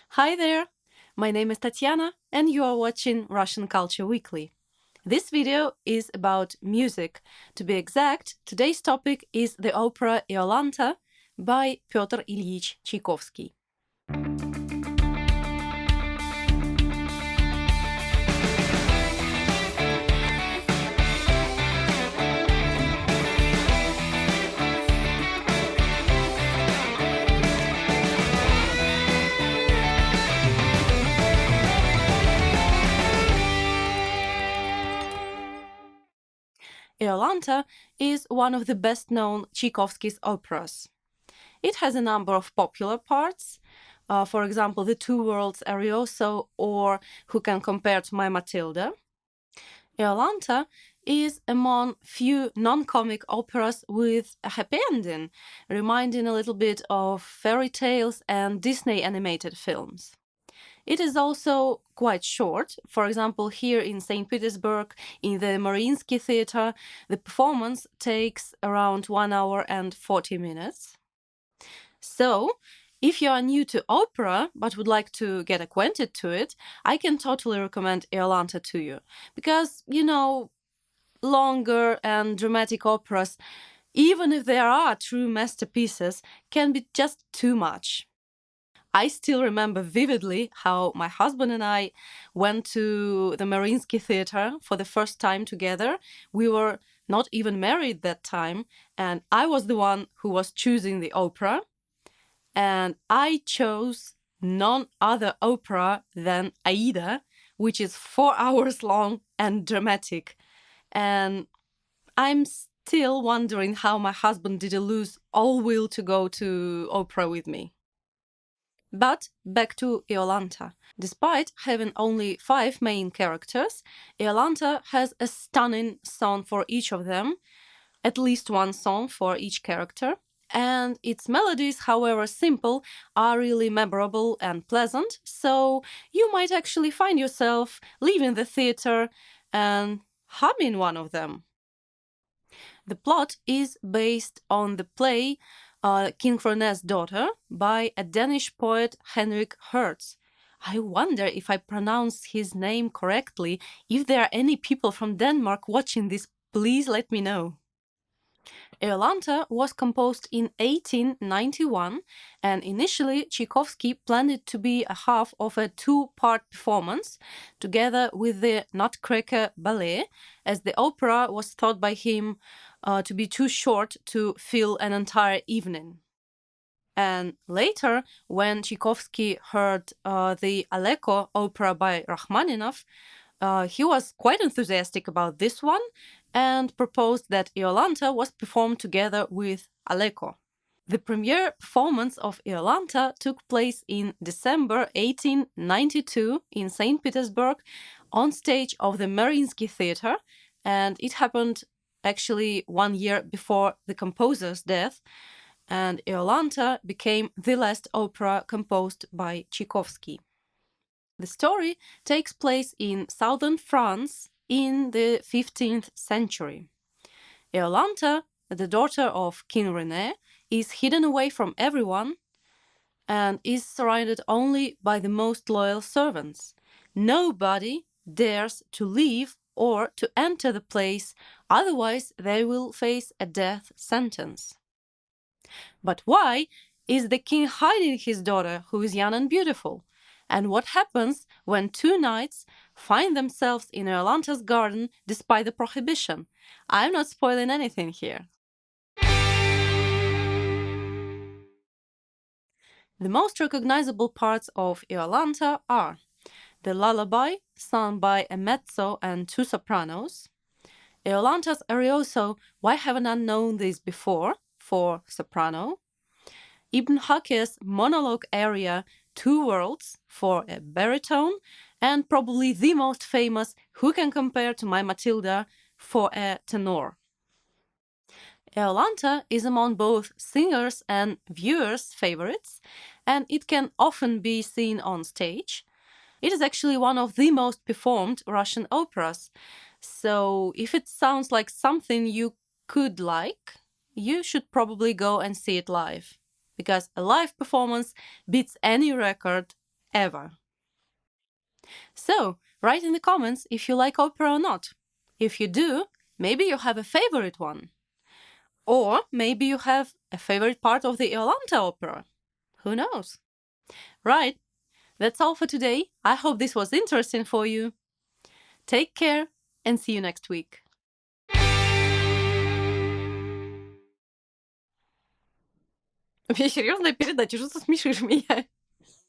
Hi there! My name is Tatiana and you are watching Russian Culture Weekly. This video is about music. To be exact, today's topic is the opera Iolanta by Pyotr Ilyich Tchaikovsky. Iolanta is one of the best-known Tchaikovsky's operas. It has a number of popular parts, for example, The Two Worlds Arioso or Who Can Compare to My Matilda. Iolanta is among few non-comic operas with a happy ending, reminding a little bit of fairy tales and Disney animated films. It is also quite short. For example, here in St. Petersburg, in the Mariinsky Theatre, the performance takes around 1 hour and 40 minutes. So, if you are new to opera but would like to get acquainted to it, I can totally recommend Iolanta to you. Because, longer and dramatic operas, even if there are true masterpieces, can be just too much. I still remember vividly how my husband and I went to the Mariinsky Theatre for the first time together. We were not even married that time, and I was the one who was choosing the opera. And I chose none other opera than Aida, which is 4 hours long and dramatic. And I'm still wondering how my husband didn't lose all will to go to opera with me. But back to Iolanta. Despite having only 5 main characters, Iolanta has a stunning song for each of them, at least one song for each character. And its melodies, however simple, are really memorable and pleasant, so you might actually find yourself leaving the theater and humming one of them. The plot is based on the play King René's Daughter by a Danish poet Henrik Hertz. I wonder if I pronounce his name correctly. If there are any people from Denmark watching this, please let me know. Iolanta was composed in 1891, and initially Tchaikovsky planned it to be a half of a 2-part performance, together with the Nutcracker Ballet, as the opera was thought by him to be too short to fill an entire evening. And later, when Tchaikovsky heard the Aleko opera by Rachmaninoff, he was quite enthusiastic about this one and proposed that Iolanta was performed together with Aleko. The premiere performance of Iolanta took place in December 1892 in St. Petersburg on stage of the Mariinsky Theatre, and it happened actually 1 year before the composer's death, and Iolanta became the last opera composed by Tchaikovsky. The story takes place in southern France in the 15th century. Iolanta, the daughter of King René, is hidden away from everyone and is surrounded only by the most loyal servants. Nobody dares to leave or to enter the place, otherwise they will face a death sentence. But why is the king hiding his daughter, who is young and beautiful? And what happens when 2 knights find themselves in Iolanta's garden despite the prohibition? I'm not spoiling anything here. The most recognizable parts of Iolanta are the lullaby, sung by a mezzo and 2 sopranos, Iolanta's arioso, Why Haven't I Known This Before, for soprano, Ibn Hakir's monologue aria Two Worlds for a baritone, and probably the most famous Who Can Compare to My Matilda for a tenor. Iolanta is among both singers' and viewers' favorites, and it can often be seen on stage. It is actually one of the most performed Russian operas, so if it sounds like something you could like, you should probably go and see it live, because a live performance beats any record ever. So, write in the comments if you like opera or not. If you do, maybe you have a favorite one. Or maybe you have a favorite part of the Iolanta opera. Who knows? Right, that's all for today. I hope this was interesting for you. Take care and see you next week. У меня серьезная передача, что ты смешишь меня?